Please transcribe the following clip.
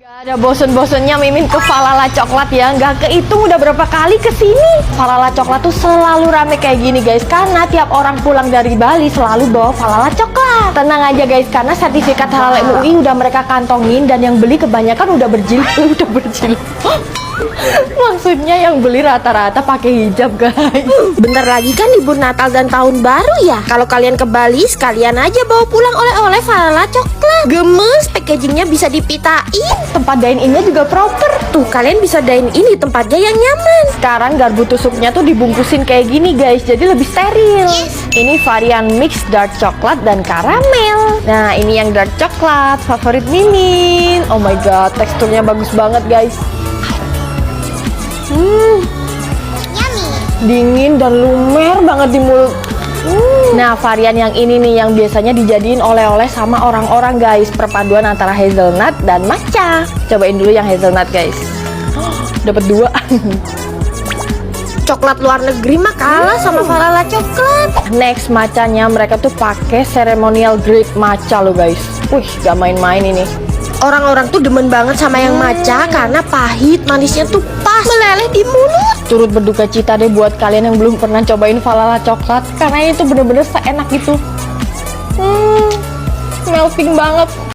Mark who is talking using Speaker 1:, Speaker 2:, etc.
Speaker 1: Gak ada bosen-bosennya Mimin ke Falala Coklat ya. Gak kehitung udah berapa kali kesini. Falala Coklat tuh selalu rame kayak gini guys, karena tiap orang pulang dari Bali selalu bawa Falala Coklat. Tenang aja guys, karena sertifikat halal MUI udah mereka kantongin, dan yang beli kebanyakan udah berjilbab. Udah berjilbab. Maksudnya yang beli rata-rata pakai hijab guys.
Speaker 2: Bentar lagi kan libur Natal dan Tahun Baru ya. Kalau kalian ke Bali, sekalian aja bawa pulang oleh-oleh Falala Coklat. Gemes, packagingnya bisa dipitain.
Speaker 1: Tempat dine-innya juga proper.
Speaker 2: Tuh, kalian bisa dine in di tempatnya yang nyaman.
Speaker 1: Sekarang garpu tusuknya tuh dibungkusin kayak gini guys, jadi lebih steril. Ini varian mix dark coklat dan karamel. Nah, ini yang dark coklat, favorit Mimin. Oh my god, teksturnya bagus banget guys. Dingin dan lumer banget di mulut. Nah, varian yang ini nih yang biasanya dijadiin oleh-oleh sama orang-orang guys, perpaduan antara hazelnut dan matcha. Cobain dulu yang hazelnut guys. Dapat dua.
Speaker 2: Coklat luar negeri mah kalah sama Falala Coklat.
Speaker 1: Next, matchanya mereka tuh pakai ceremonial grade matcha loh guys. Wih, gak main-main ini.
Speaker 2: Orang-orang tuh demen banget sama yang matcha karena pahit, manisnya tuh pas, meleleh di mulut.
Speaker 1: Turut berduka cita deh buat kalian yang belum pernah cobain Falala Coklat, karena itu bener-bener seenak itu. Melting banget.